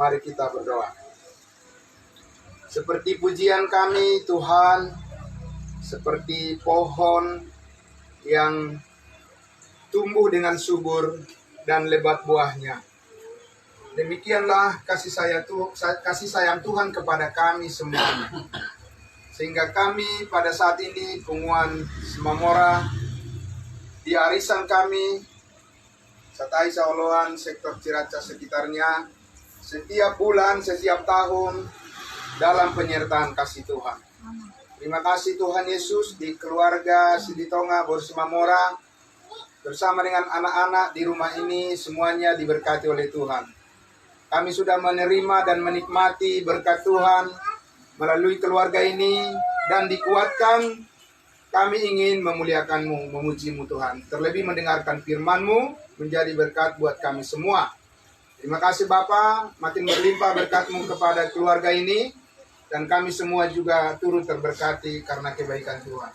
Mari kita berdoa. Seperti pujian kami Tuhan, seperti pohon yang tumbuh dengan subur dan lebat buahnya. Demikianlah kasih sayang Tuhan kepada kami semuanya. Sehingga kami pada saat ini Punguan Semamora di arisan kami Satai Saoloan sektor Ciracas sekitarnya setiap bulan, setiap tahun dalam penyertaan kasih Tuhan. Terima kasih Tuhan Yesus di keluarga Siditonga Bor Semamora bersama dengan anak-anak di rumah ini semuanya diberkati oleh Tuhan. Kami sudah menerima dan menikmati berkat Tuhan melalui keluarga ini dan dikuatkan. Kami ingin memuliakan-Mu, memuji-Mu Tuhan. Terlebih mendengarkan firman-Mu menjadi berkat buat kami semua. Terima kasih Bapa, makin berlimpah berkat-Mu kepada keluarga ini. Dan kami semua juga turut terberkati karena kebaikan Tuhan.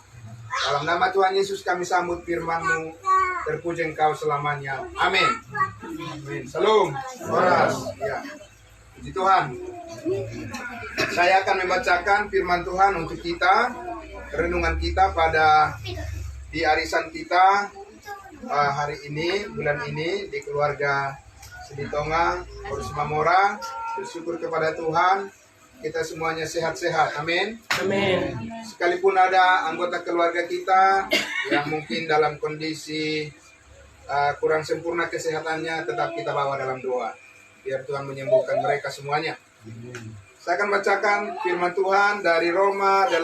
Dalam nama Tuhan Yesus kami sambut firman-Mu. Terpuji Engkau selamanya. Amin. Amin. Salam. Horas. Ya. Puji Tuhan. Saya akan membacakan firman Tuhan untuk kita. Renungan kita di arisan kita hari ini, bulan ini di keluarga Siditonga Bor Semamora. Bersyukur kepada Tuhan kita semuanya sehat-sehat. Amin. Amin. Sekalipun ada anggota keluarga kita yang mungkin dalam kondisi kurang sempurna kesehatannya, tetap kita bawa dalam doa biar Tuhan menyembuhkan mereka semuanya. Saya akan bacakan firman Tuhan dari Roma 8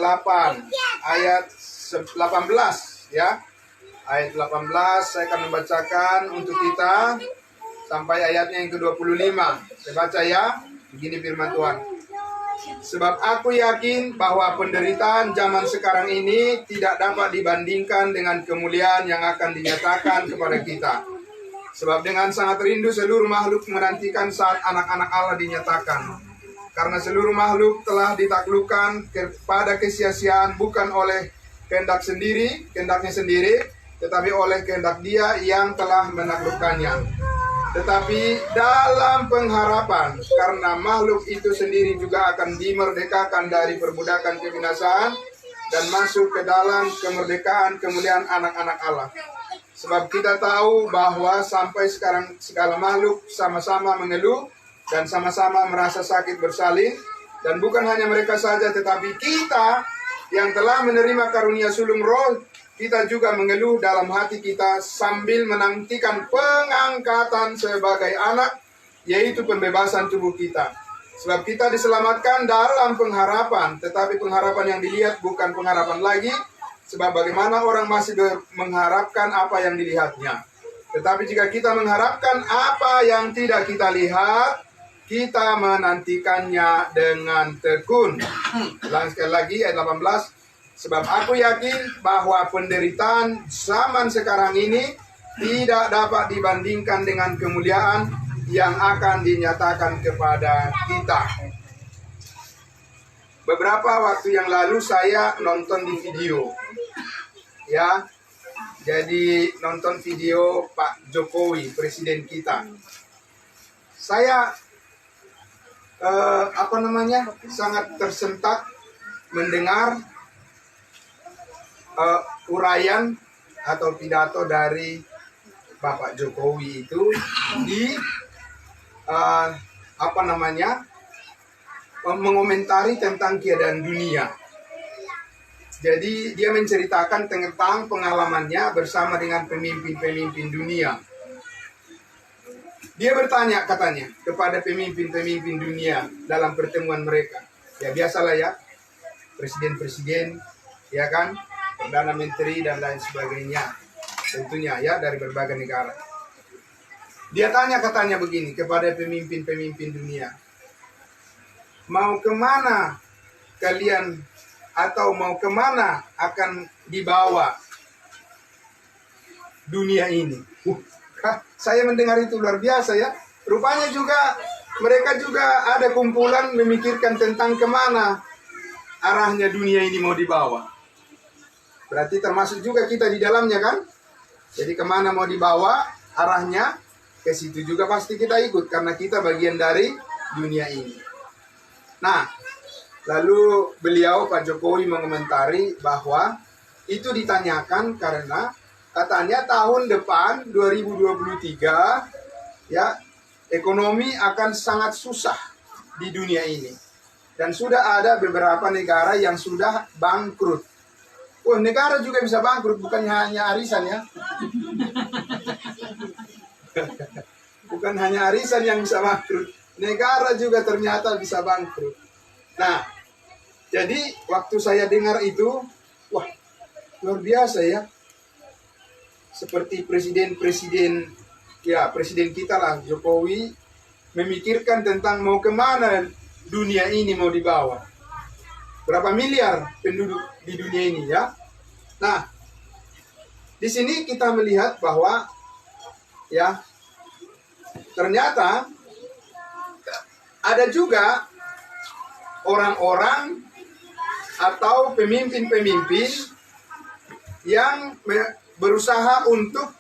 ayat 18 ya. Ayat 18 saya akan membacakan untuk kita sampai ayatnya yang ke-25. Saya baca ya. Begini firman Tuhan. Sebab aku yakin bahwa penderitaan zaman sekarang ini tidak dapat dibandingkan dengan kemuliaan yang akan dinyatakan kepada kita. Sebab dengan sangat rindu seluruh makhluk menantikan saat anak-anak Allah dinyatakan. Karena seluruh makhluk telah ditaklukkan kepada kesia-siaan bukan oleh kehendaknya sendiri, tetapi oleh kehendak Dia yang telah menaklukkannya. Tetapi dalam pengharapan, karena makhluk itu sendiri juga akan dimerdekakan dari perbudakan kebinasaan dan masuk ke dalam kemerdekaan kemuliaan anak-anak Allah. Sebab kita tahu bahwa sampai sekarang segala makhluk sama-sama mengeluh dan sama-sama merasa sakit bersalin. Dan bukan hanya mereka saja, tetapi kita yang telah menerima karunia sulung roh, kita juga mengeluh dalam hati kita sambil menantikan pengangkatan sebagai anak, yaitu pembebasan tubuh kita. Sebab kita diselamatkan dalam pengharapan, tetapi pengharapan yang dilihat bukan pengharapan lagi, sebab bagaimana orang masih mengharapkan apa yang dilihatnya. Tetapi jika kita mengharapkan apa yang tidak kita lihat, kita menantikannya dengan tekun. Ulang sekali lagi ayat 18. Sebab aku yakin bahwa penderitaan zaman sekarang ini tidak dapat dibandingkan dengan kemuliaan yang akan dinyatakan kepada kita. Beberapa waktu yang lalu saya nonton di video. Ya. Jadi nonton video Pak Jokowi, presiden kita. Saya sangat tersentak mendengar uraian atau pidato dari Bapak Jokowi itu di mengomentari tentang keadaan dunia. Jadi dia menceritakan tentang pengalamannya bersama dengan pemimpin-pemimpin dunia. Dia bertanya katanya kepada pemimpin-pemimpin dunia dalam pertemuan mereka. Ya biasalah ya, presiden-presiden, ya kan, Perdana Menteri dan lain sebagainya. Tentunya ya dari berbagai negara. Dia tanya katanya begini kepada pemimpin-pemimpin dunia. Mau kemana kalian atau mau kemana akan dibawa dunia ini? Saya mendengar itu luar biasa ya. Rupanya juga mereka juga ada kumpulan memikirkan tentang kemana arahnya dunia ini mau dibawa. Berarti termasuk juga kita di dalamnya kan. Jadi kemana mau dibawa arahnya, ke situ juga pasti kita ikut. Karena kita bagian dari dunia ini. Nah, lalu beliau Pak Jokowi mengomentari bahwa itu ditanyakan karena katanya tahun depan 2023 ya ekonomi akan sangat susah di dunia ini. Dan sudah ada beberapa negara yang sudah bangkrut. Oh, negara juga bisa bangkrut, bukan hanya arisan ya. Bukan hanya arisan yang bisa bangkrut, negara juga ternyata bisa bangkrut. Nah, jadi waktu saya dengar itu, wah, luar biasa ya. Seperti presiden kita lah, Jokowi, memikirkan tentang mau kemana dunia ini mau dibawa. Berapa miliar penduduk di dunia ini ya. Nah, di sini kita melihat bahwa ya ternyata ada juga orang-orang atau pemimpin-pemimpin yang berusaha untuk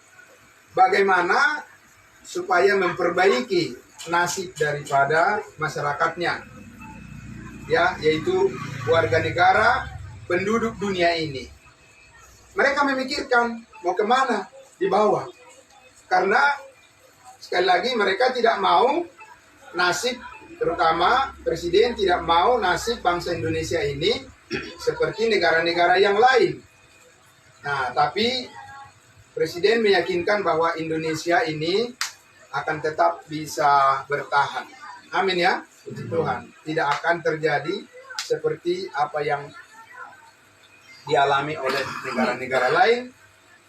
bagaimana supaya memperbaiki nasib daripada masyarakatnya, ya, yaitu warga negara penduduk dunia ini. Mereka memikirkan mau kemana dibawa, karena sekali lagi mereka tidak mau nasib, terutama presiden tidak mau nasib bangsa Indonesia ini seperti negara-negara yang lain. Nah, tapi presiden meyakinkan bahwa Indonesia ini akan tetap bisa bertahan. Amin ya, puji Tuhan. Tidak akan terjadi seperti apa yang dialami oleh negara-negara lain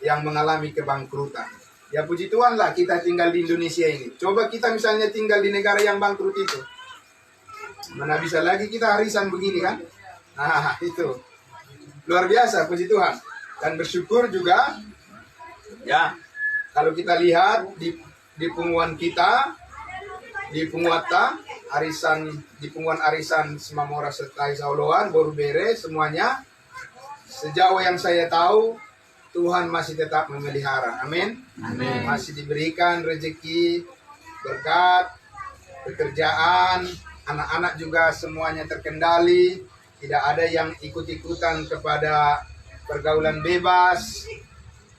yang mengalami kebangkrutan. Ya puji Tuhan lah kita tinggal di Indonesia ini. Coba kita misalnya tinggal di negara yang bangkrut itu. Mana bisa lagi kita arisan begini kan? Nah itu. Luar biasa, puji Tuhan. Dan bersyukur juga, ya, kalau kita lihat di punguan kita, di punguata, di punguan arisan Semamora Setai Sauluan, Boru Bere, semuanya, sejauh yang saya tahu, Tuhan masih tetap memelihara. Amin. Amin. Masih diberikan rezeki, berkat, pekerjaan, anak-anak juga semuanya terkendali. Tidak ada yang ikut-ikutan kepada pergaulan bebas.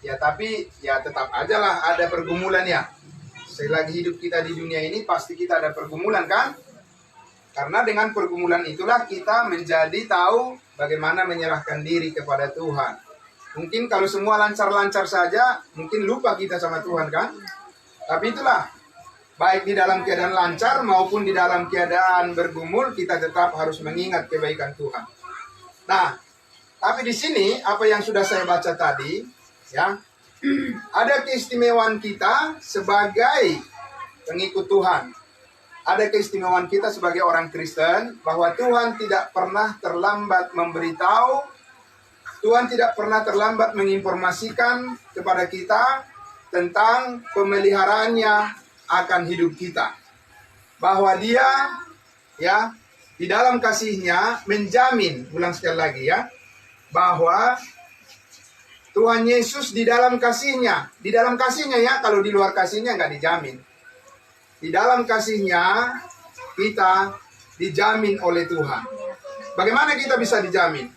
Ya tapi ya tetap aja lah ada pergumulan ya. Selagi hidup kita di dunia ini pasti kita ada pergumulan kan? Karena dengan pergumulan itulah kita menjadi tahu bagaimana menyerahkan diri kepada Tuhan. Mungkin kalau semua lancar-lancar saja, mungkin lupa kita sama Tuhan kan? Tapi itulah, baik di dalam keadaan lancar maupun di dalam keadaan bergumul, kita tetap harus mengingat kebaikan Tuhan. Nah, tapi di sini apa yang sudah saya baca tadi, ya, ada keistimewaan kita sebagai pengikut Tuhan. Ada keistimewaan kita sebagai orang Kristen bahwa Tuhan tidak pernah terlambat memberitahu, Tuhan tidak pernah terlambat menginformasikan kepada kita tentang pemeliharaannya akan hidup kita. Bahwa Dia ya di dalam kasih-Nya menjamin, ulang sekali lagi ya, bahwa Tuhan Yesus di dalam kasih-Nya ya, kalau di luar kasih-Nya nggak dijamin. Di dalam kasih-Nya kita dijamin oleh Tuhan. Bagaimana kita bisa dijamin?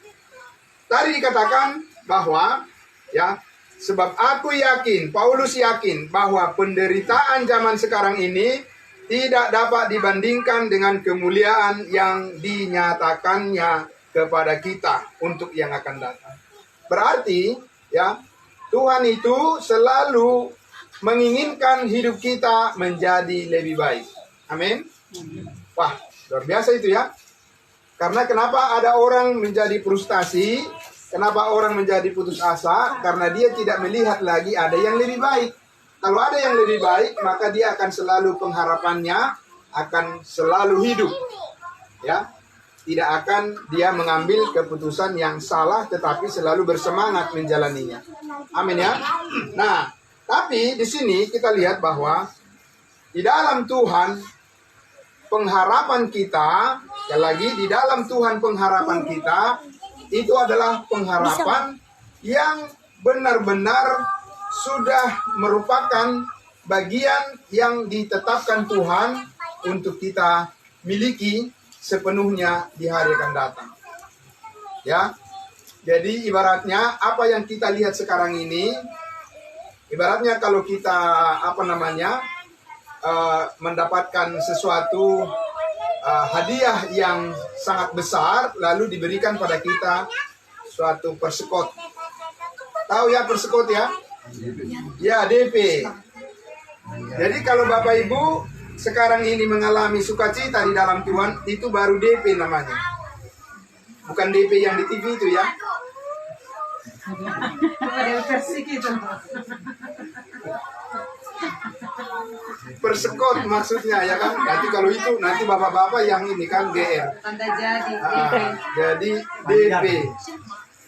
Tadi dikatakan bahwa ya, sebab aku yakin, Paulus yakin bahwa penderitaan zaman sekarang ini tidak dapat dibandingkan dengan kemuliaan yang dinyatakannya kepada kita untuk yang akan datang. Berarti ya, Tuhan itu selalu menginginkan hidup kita menjadi lebih baik. Amin. Wah, luar biasa itu ya. Karena kenapa ada orang menjadi frustasi, kenapa orang menjadi putus asa? Karena dia tidak melihat lagi ada yang lebih baik. Kalau ada yang lebih baik, maka dia akan selalu pengharapannya akan selalu hidup. Ya, tidak akan dia mengambil keputusan yang salah, tetapi selalu bersemangat menjalaninya. Amin ya. Nah, tapi di sini kita lihat bahwa di dalam Tuhan pengharapan kita, sekali lagi di dalam Tuhan pengharapan kita itu adalah pengharapan yang benar-benar sudah merupakan bagian yang ditetapkan Tuhan untuk kita miliki sepenuhnya di hari akan datang. Ya. Jadi ibaratnya apa yang kita lihat sekarang ini, ibaratnya kalau kita mendapatkan sesuatu hadiah yang sangat besar lalu diberikan pada kita suatu persekot. Tahu ya persekot ya? Ya, DP. Jadi kalau Bapak Ibu sekarang ini mengalami sukacita di dalam Tuhan, itu baru DP namanya. Bukan DP yang di TV itu ya. Persekot maksudnya ya kan. Nanti kalau itu nanti bapak-bapak yang ini kan GR. Jadi DP.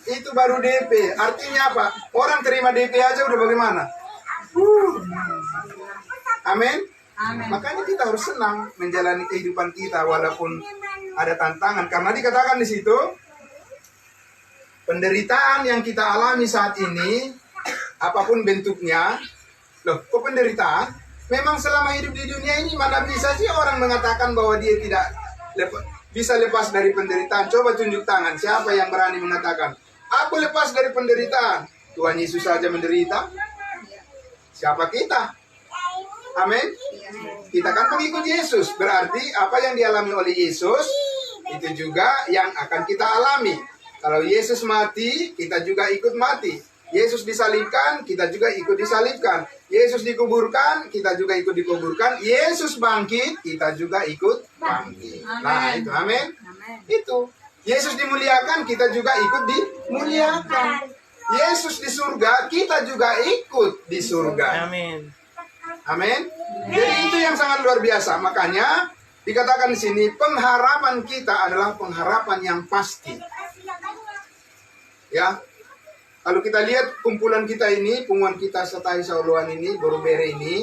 Itu baru DP. Artinya apa? Orang terima DP aja udah bagaimana? Amin. Makanya kita harus senang menjalani kehidupan kita walaupun ada tantangan, karena dikatakan di situ penderitaan yang kita alami saat ini apapun bentuknya. Loh, kok penderitaan? Memang selama hidup di dunia ini mana bisa sih orang mengatakan bahwa dia tidak bisa lepas dari penderitaan? Coba tunjuk tangan, siapa yang berani mengatakan aku lepas dari penderitaan? Tuhan Yesus saja menderita. Siapa kita? Amin. Kita kan pengikut Yesus. Berarti apa yang dialami oleh Yesus itu juga yang akan kita alami. Kalau Yesus mati, kita juga ikut mati. Yesus disalibkan, kita juga ikut disalibkan. Yesus dikuburkan, kita juga ikut dikuburkan. Yesus bangkit, kita juga ikut bangkit. Nah, itu amin. Itu. Yesus dimuliakan, kita juga ikut dimuliakan. Yesus di surga, kita juga ikut di surga. Amin. Amin. Jadi itu yang sangat luar biasa. Makanya dikatakan di sini pengharapan kita adalah pengharapan yang pasti. Ya. Kalau kita lihat kumpulan kita ini, punguan kita setai sauluan ini, borobere ini,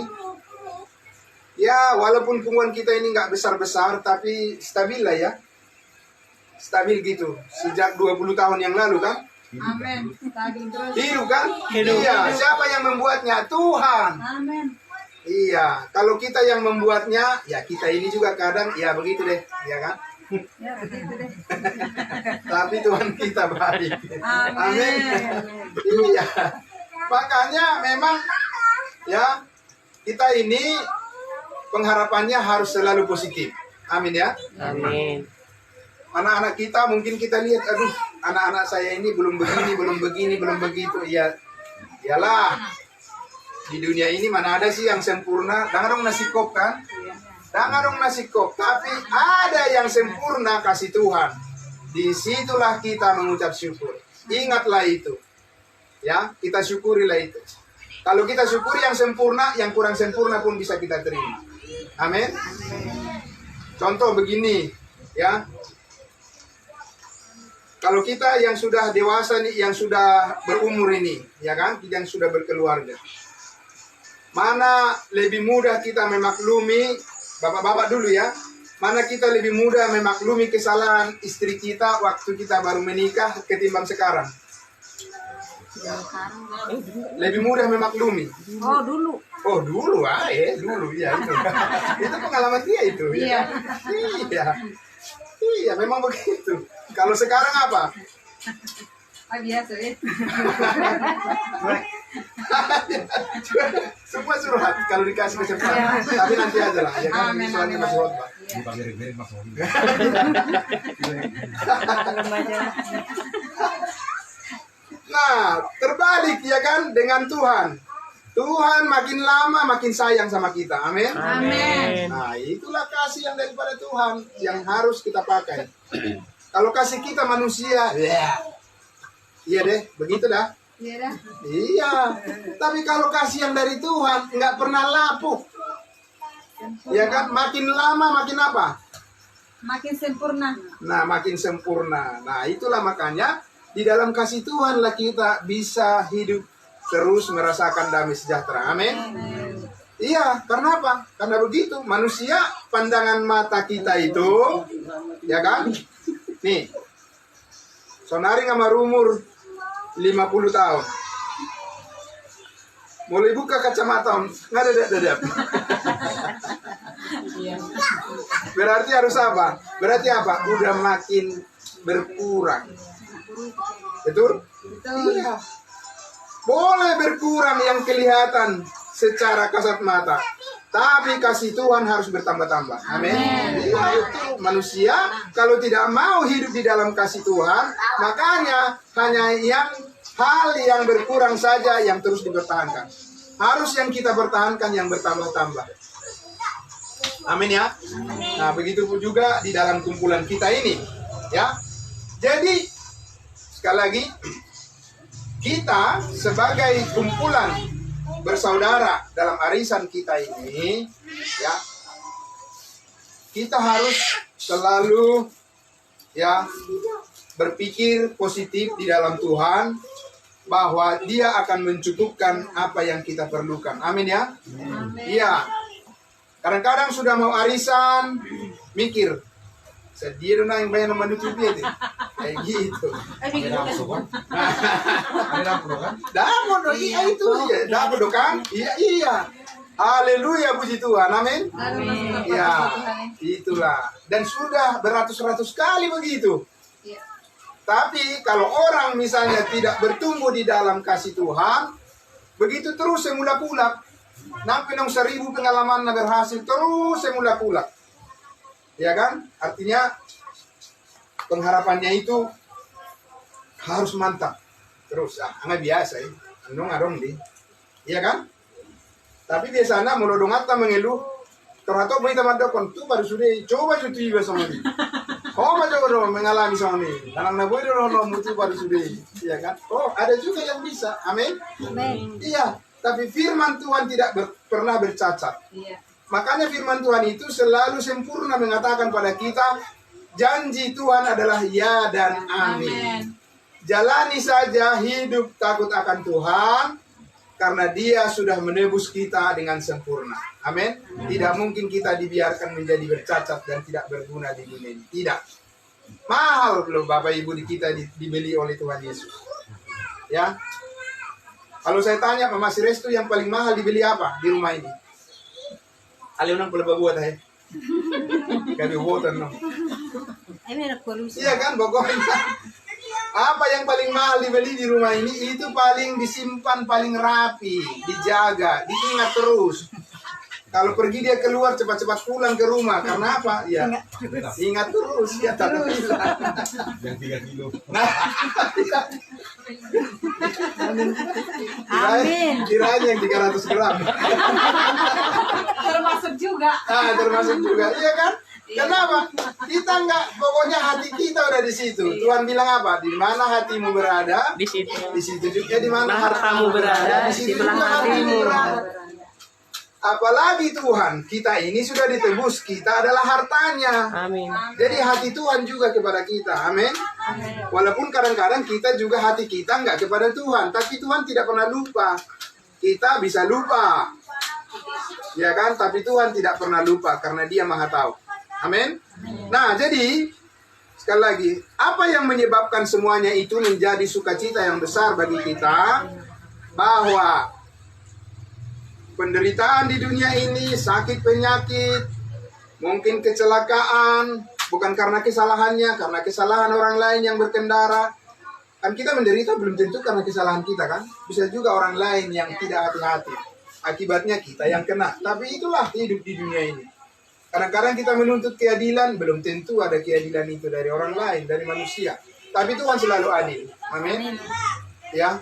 ya walaupun punguan kita ini nggak besar-besar, tapi stabil lah ya. Stabil gitu. Sejak 20 tahun yang lalu kan. Amin. Hidup kan? Hidup. Iya. Siapa yang membuatnya? Tuhan. Amin. Iya. Kalau kita yang membuatnya, ya kita ini juga kadang, ya begitu deh. Ya kan? Ya, begitu deh. Tapi Tuhan kita baik. Amin. Iya. Makanya memang ya kita ini pengharapannya harus selalu positif. Amin ya. Amin. Anak-anak kita mungkin kita lihat, aduh, anak-anak saya ini belum begini, belum begini, belum begitu. Ya, iyalah. Di dunia ini mana ada sih yang sempurna? Dengar dong nasi kop kan? Dengar dong nasi kop. Tapi ada yang sempurna kasih Tuhan. Disitulah kita mengucap syukur. Ingatlah itu. Ya, kita syukurilah itu. Kalau kita syukuri yang sempurna, yang kurang sempurna pun bisa kita terima. Amin. Contoh begini, ya. Kalau kita yang sudah dewasa nih, yang sudah berumur ini, ya kan, yang sudah berkeluarga, mana lebih mudah kita memaklumi, bapak-bapak dulu ya, mana kita lebih mudah memaklumi kesalahan istri kita waktu kita baru menikah ketimbang sekarang? Lebih mudah memaklumi. Oh, dulu. Oh dulu, dulu ya itu. Itu pengalaman dia itu. Iya. Iya. Iya, memang begitu. Kalau sekarang apa? Biasa ya. Semua curhat kalau dikasih kesempatan. Tapi nanti aja lah, ya kan? Amin, Soalnya amin. masih khotbah. Nah, terbalik ya kan dengan Tuhan. Tuhan makin lama makin sayang sama kita. Amin. Amin. Nah, itulah kasih yang daripada Tuhan yang harus kita pakai. Kalau kasih kita manusia, iya deh, begitu dah. Iya dah. Iya. Tapi kalau kasih yang dari Tuhan nggak pernah lapuk. Ya kan, makin lama makin apa? Makin sempurna. Nah, makin sempurna. Nah, itulah makanya di dalam kasih Tuhanlah kita bisa hidup terus merasakan damai sejahtera. Amin. Iya, karena apa? Karena begitu, manusia pandangan mata kita itu, ya kan? Nih, sonari ngamar umur 50 tahun. Mulai buka kacamata, nggak ada. Berarti harus apa? Berarti apa? Udah makin berkurang. Betul? Betul. Iya. Boleh berkurang yang kelihatan secara kasat mata, tapi kasih Tuhan harus bertambah-tambah. Amin. Iya, itu manusia kalau tidak mau hidup di dalam kasih Tuhan, makanya hanya hal yang berkurang saja yang terus dipertahankan. Harus yang kita pertahankan yang bertambah-tambah. Amin ya. Nah, begitu pun juga di dalam kumpulan kita ini, ya. Jadi sekali lagi, kita sebagai kumpulan bersaudara dalam arisan kita ini, ya, kita harus selalu, ya, berpikir positif di dalam Tuhan, bahwa Dia akan mencukupkan apa yang kita perlukan. Amin ya. Iya. Kadang-kadang sudah mau arisan, mikir, sedih dong yang banyak menutupi itu, kayak gitu. Dapur dong, iya itu ya, dapur dong kan? Iya. Haleluya, puji Tuhan, amin. Ya, itulah. Dan sudah beratus-ratus kali begitu. Tapi kalau orang misalnya tidak bertumbuh di dalam kasih Tuhan, begitu terus semula-pulak. Nampi nong 1000 pengalaman berhasil terus semula-pulak. Ya kan? Artinya pengharapannya itu harus mantap. Terus, nggak biasa ya. Adong di. Iya kan? Tapi biasanya melodong atta mengeluh. Terhato berita madokon tu baru sudah coba cuti sama dia. Oh, macam dong mengalami sama ini. Karena naboy dong mutu baru sudah. Iya kan? Oh, ada juga yang bisa. Amin. Amin. Iya. Tapi firman Tuhan tidak pernah bercacat. Iya. Makanya firman Tuhan itu selalu sempurna mengatakan pada kita, janji Tuhan adalah ya dan amin. Jalani saja hidup takut akan Tuhan, karena Dia sudah menebus kita dengan sempurna. Amin. Tidak mungkin kita dibiarkan menjadi bercacat dan tidak berguna di dunia ini. Tidak. Mahal loh Bapak Ibu kita dibeli oleh Tuhan Yesus. Ya. Kalau saya tanya Mama si Restu yang paling mahal dibeli apa di rumah ini? Alionang pula buat Kami buatan no. Iya kan pokoknya. Apa yang paling mahal dibeli di rumah ini itu paling disimpan paling rapi, dijaga, diingat terus. Kalau pergi dia keluar cepat-cepat pulang ke rumah karena apa? Ya ingat terus ya terus. Yang 3 kilo. Nah, Amin. Kiranya yang 300 gram. Termasuk juga. Termasuk juga, iya kan? Kenapa? Kita enggak, pokoknya hati kita udah di situ. Tuhan bilang apa? Di mana hatimu berada, Di situ. di situ juga di mana Hartamu berada, di situ di belah juga hatimu. berada. Apalagi Tuhan, kita ini sudah ditebus, kita adalah hartanya. Amin. Jadi hati Tuhan juga kepada kita, amin. Walaupun kadang-kadang kita juga hati kita enggak kepada Tuhan, tapi Tuhan tidak pernah lupa. Kita bisa lupa, ya kan? Tapi Tuhan tidak pernah lupa karena Dia Maha Tahu, amin. Nah, jadi sekali lagi, apa yang menyebabkan semuanya itu menjadi sukacita yang besar bagi kita? Bahwa penderitaan di dunia ini, sakit penyakit, mungkin kecelakaan, bukan karena kesalahannya, karena kesalahan orang lain yang berkendara. Kan kita menderita belum tentu karena kesalahan kita kan. Bisa juga orang lain yang tidak hati-hati. Akibatnya kita yang kena. Tapi itulah hidup di dunia ini. Kadang-kadang kita menuntut keadilan, belum tentu ada keadilan itu dari orang lain, dari manusia. Tapi Tuhan selalu adil. Amin. Ya.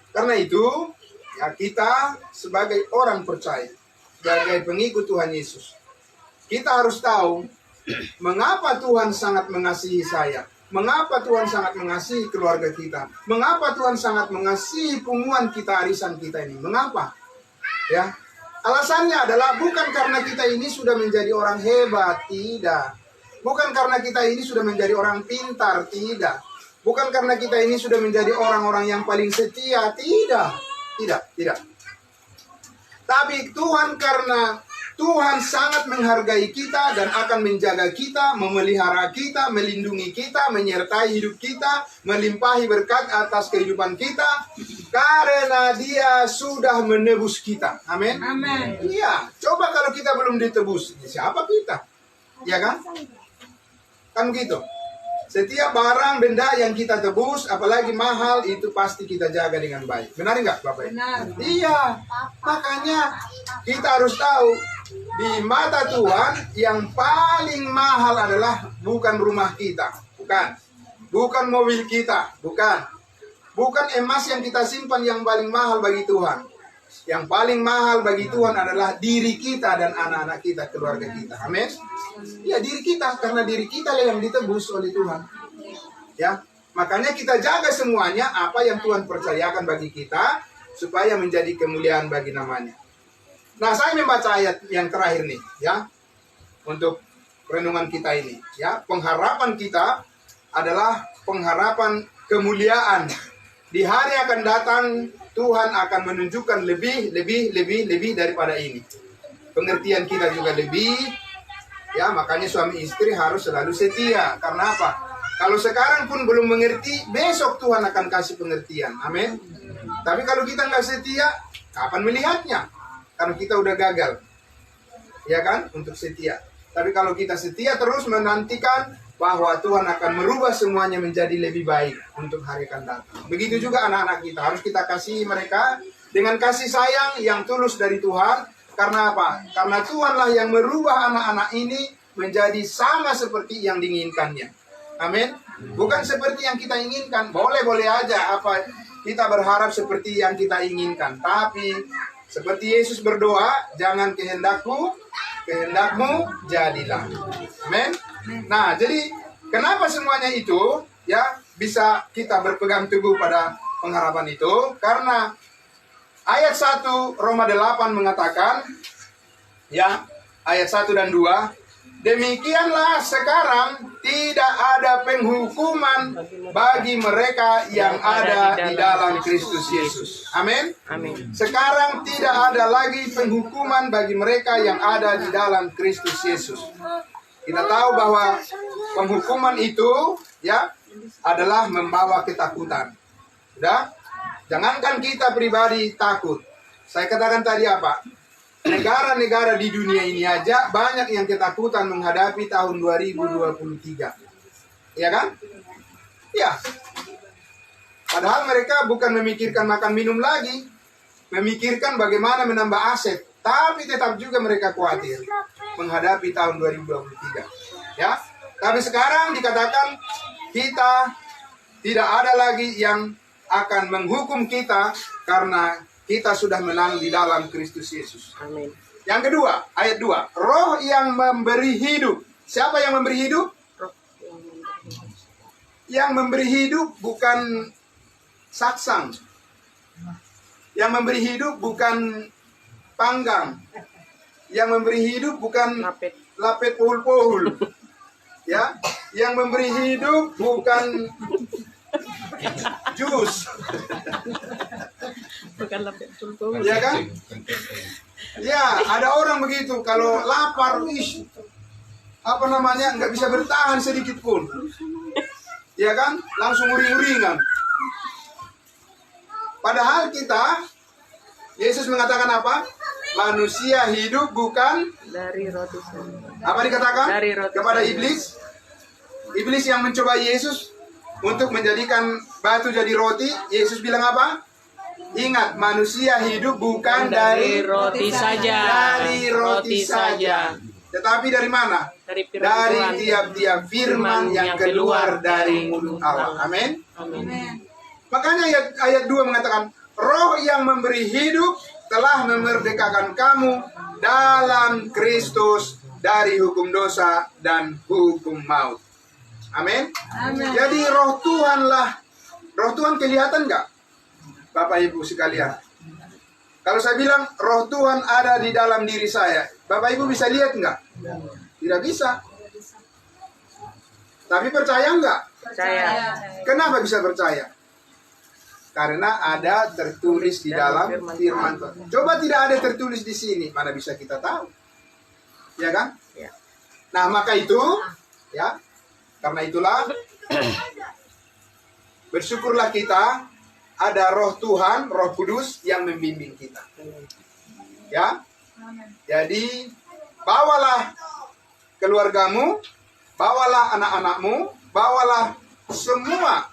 Karena itu, ya kita sebagai orang percaya, sebagai pengikut Tuhan Yesus, kita harus tahu mengapa Tuhan sangat mengasihi saya, mengapa Tuhan sangat mengasihi keluarga kita, mengapa Tuhan sangat mengasihi punguan kita, arisan kita ini, mengapa? Ya, alasannya adalah bukan karena kita ini sudah menjadi orang hebat, tidak. Bukan karena kita ini sudah menjadi orang pintar, tidak. Bukan karena kita ini sudah menjadi orang-orang yang paling setia, tidak. Tidak. Tapi Tuhan, karena Tuhan sangat menghargai kita dan akan menjaga kita, memelihara kita, melindungi kita, menyertai hidup kita, melimpahi berkat atas kehidupan kita, karena Dia sudah menebus kita. Amin. Amin. Iya, coba kalau kita belum ditebus, siapa kita? Ya kan? Kan begitu. Setiap barang benda yang kita tebus, apalagi mahal, itu pasti kita jaga dengan baik. Benar nggak Bapak Ibu? Benar. Iya, makanya kita harus tahu di mata Tuhan yang paling mahal adalah bukan rumah kita, bukan mobil kita, bukan emas yang kita simpan yang paling mahal bagi Tuhan. Yang paling mahal bagi Tuhan adalah diri kita dan anak-anak kita, keluarga kita. Amin. Ya, diri kita, karena diri kita yang ditebus oleh Tuhan. Ya, makanya kita jaga semuanya apa yang Tuhan percayakan bagi kita supaya menjadi kemuliaan bagi namanya. Nah, saya membaca ayat yang terakhir nih, ya, untuk renungan kita ini. Ya, pengharapan kita adalah pengharapan kemuliaan. Di hari akan datang Tuhan akan menunjukkan lebih daripada ini. Pengertian kita juga lebih. Ya, makanya suami istri harus selalu setia. Karena apa? Kalau sekarang pun belum mengerti, besok Tuhan akan kasih pengertian. Amin. Tapi kalau kita nggak setia, kapan melihatnya? Karena kita udah gagal. Ya kan? Untuk setia. Tapi kalau kita setia terus menantikan bahwa Tuhan akan merubah semuanya menjadi lebih baik untuk hari akan datang. Begitu juga anak-anak kita. Harus kita kasih mereka dengan kasih sayang yang tulus dari Tuhan. Karena apa? Karena Tuhanlah yang merubah anak-anak ini menjadi sama seperti yang diinginkannya. Amin. Bukan seperti yang kita inginkan. Boleh-boleh aja apa kita berharap seperti yang kita inginkan. Tapi seperti Yesus berdoa, jangan kehendakku, kehendakmu jadilah. Amin. Nah, jadi kenapa semuanya itu ya bisa kita berpegang teguh pada pengharapan itu? Karena ayat 1 Roma 8 mengatakan, ya, ayat 1 dan 2, demikianlah sekarang tidak ada penghukuman bagi mereka yang ada di dalam Kristus Yesus. Amin. Amin. Sekarang tidak ada lagi penghukuman bagi mereka yang ada di dalam Kristus Yesus. Kita tahu bahwa penghukuman itu ya adalah membawa ketakutan. Sudah? Jangankan kita pribadi takut. Saya katakan tadi apa? Negara-negara di dunia ini aja banyak yang ketakutan menghadapi tahun 2023. Ya kan? Ya. Padahal mereka bukan memikirkan makan minum lagi. Memikirkan bagaimana menambah aset. Tapi tetap juga mereka khawatir menghadapi tahun 2023. Ya. Tapi sekarang dikatakan kita tidak ada lagi yang akan menghukum kita karena kita sudah menang di dalam Kristus Yesus. Amin. Yang kedua, ayat 2. Roh yang memberi hidup. Siapa yang memberi hidup? Yang memberi hidup bukan saksang. Yang memberi hidup bukan panggang. Yang memberi hidup bukan lapet pohul-pohul. Ya, yang memberi hidup bukan jus. Bukan lapet tulpung. Ya kan? Ya, ada orang begitu kalau lapar, apa namanya, nggak bisa bertahan sedikit pun. Ya kan? Langsung uring-uringan. Padahal kita, Yesus mengatakan apa? Manusia hidup bukan Dari roti saja. apa dikatakan? Dari roti Kepada saja. iblis. Iblis yang mencoba Yesus untuk menjadikan batu jadi roti. Yesus bilang apa? Ingat, manusia hidup bukan dari roti saja. Dari roti saja. Tetapi dari mana? Dari firman Dari Tuhan. tiap-tiap firman yang keluar dari mulut Allah. Amin. Amin. Amin. Makanya ayat 2 mengatakan, Roh yang memberi hidup telah memerdekakan kamu dalam Kristus dari hukum dosa dan hukum maut. Amin. Amin. Jadi roh Tuhanlah. Roh Tuhan kelihatan nggak? Bapak Ibu sekalian. Kalau saya bilang roh Tuhan ada di dalam diri saya, Bapak Ibu bisa lihat nggak? Tidak bisa. Tapi percaya nggak? Percaya. Kenapa bisa percaya? Karena ada tertulis di dalam firman Tuhan. Coba tidak ada tertulis di sini, mana bisa kita tahu? Ya kan? Ya. Nah, maka itu, ya, karena itulah, bersyukurlah kita ada roh Tuhan, roh kudus yang membimbing kita. Ya, jadi bawalah keluargamu, bawalah anak-anakmu, bawalah semua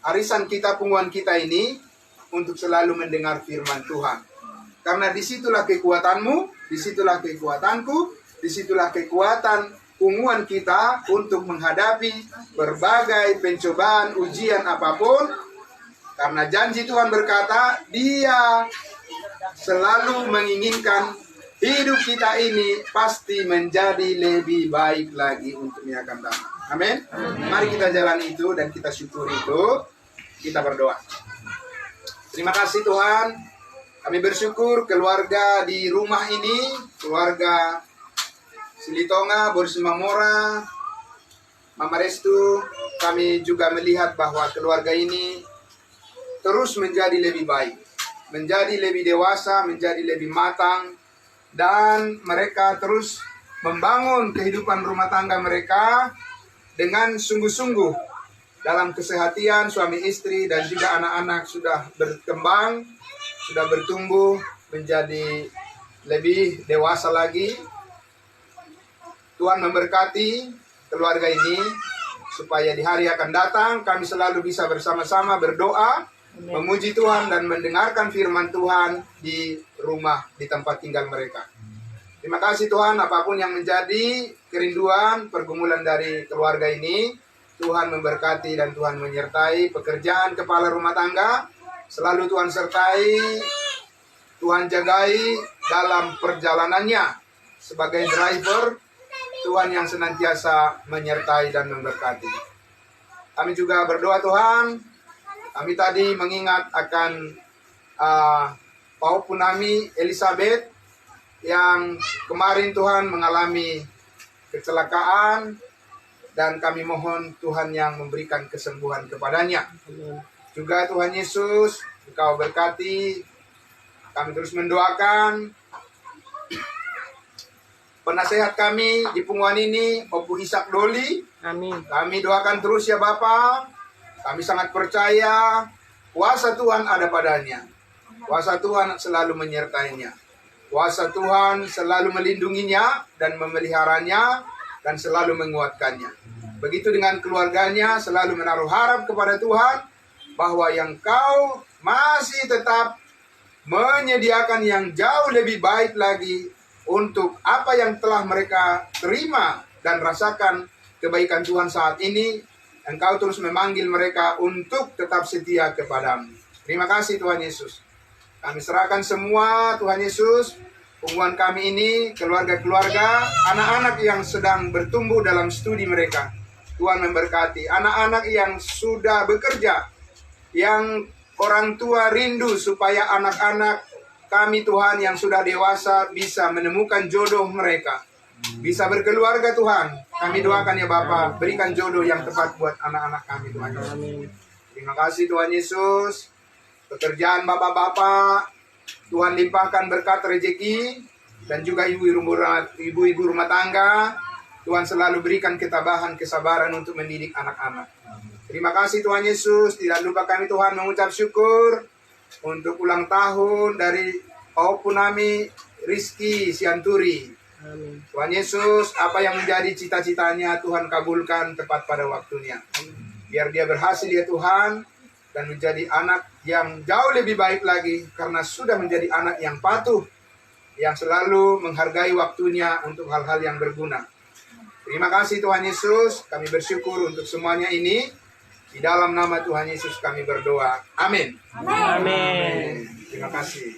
arisan kita, punguan kita ini untuk selalu mendengar firman Tuhan. Karena disitulah kekuatanmu, disitulah kekuatanku, disitulah kekuatan punguan kita untuk menghadapi berbagai pencobaan, ujian apapun. Karena janji Tuhan berkata, Dia selalu menginginkan hidup kita ini pasti menjadi lebih baik lagi untuk yang akan datang. Amin. Mari kita jalani itu dan kita syukuri itu. Kita berdoa. Terima kasih Tuhan. Kami bersyukur keluarga di rumah ini, keluarga Silitonga, Boris Mamora, Mama Restu, kami juga melihat bahwa keluarga ini terus menjadi lebih baik, menjadi lebih dewasa, menjadi lebih matang, dan mereka terus membangun kehidupan rumah tangga mereka dengan sungguh-sungguh dalam kesehatan suami istri dan juga anak-anak sudah berkembang, sudah bertumbuh menjadi lebih dewasa lagi. Tuhan memberkati keluarga ini supaya di hari akan datang kami selalu bisa bersama-sama berdoa, memuji Tuhan dan mendengarkan firman Tuhan di rumah, di tempat tinggal mereka. Terima kasih Tuhan, apapun yang menjadi kerinduan, pergumulan dari keluarga ini, Tuhan memberkati dan Tuhan menyertai pekerjaan kepala rumah tangga. Selalu Tuhan sertai, Tuhan jagai dalam perjalanannya sebagai driver. Tuhan yang senantiasa menyertai dan memberkati. Kami juga berdoa Tuhan. Kami tadi mengingat akan Paul Punami Elizabeth yang kemarin Tuhan mengalami kecelakaan. Dan kami mohon Tuhan yang memberikan kesembuhan kepadanya. Juga Tuhan Yesus, Engkau berkati. Kami terus mendoakan penasehat kami di punguan ini, Opu Ishak Doli. Amin. Kami doakan terus ya Bapa. Kami sangat percaya kuasa Tuhan ada padanya. Kuasa Tuhan selalu menyertainya. Kuasa Tuhan selalu melindunginya dan memeliharanya dan selalu menguatkannya. Begitu dengan keluarganya, selalu menaruh harap kepada Tuhan bahwa yang Kau masih tetap menyediakan yang jauh lebih baik lagi untuk apa yang telah mereka terima dan rasakan kebaikan Tuhan saat ini. Engkau terus memanggil mereka untuk tetap setia kepadamu. Terima kasih Tuhan Yesus. Kami serahkan semua Tuhan Yesus, hubungan kami ini, keluarga-keluarga, anak-anak yang sedang bertumbuh dalam studi mereka. Tuhan memberkati anak-anak yang sudah bekerja, yang orang tua rindu supaya anak-anak kami Tuhan yang sudah dewasa bisa menemukan jodoh mereka, bisa berkeluarga Tuhan. Kami doakan ya Bapa, berikan jodoh yang tepat buat anak-anak kami Tuhan Yesus. Terima kasih Tuhan Yesus. Pekerjaan bapak-bapak Tuhan limpahkan berkat rezeki, dan juga ibu-ibu rumah tangga Tuhan selalu berikan ketabahan, kesabaran untuk mendidik anak-anak. Terima kasih Tuhan Yesus. Tidak lupa kami Tuhan mengucap syukur untuk ulang tahun dari Paul Punami Rizky Sianturi. Tuhan Yesus, apa yang menjadi cita-citanya Tuhan kabulkan tepat pada waktunya. Biar dia berhasil ya Tuhan, dan menjadi anak yang jauh lebih baik lagi karena sudah menjadi anak yang patuh, yang selalu menghargai waktunya untuk hal-hal yang berguna. Terima kasih Tuhan Yesus, kami bersyukur untuk semuanya ini. Di dalam nama Tuhan Yesus kami berdoa. Amin. Amin. Terima kasih.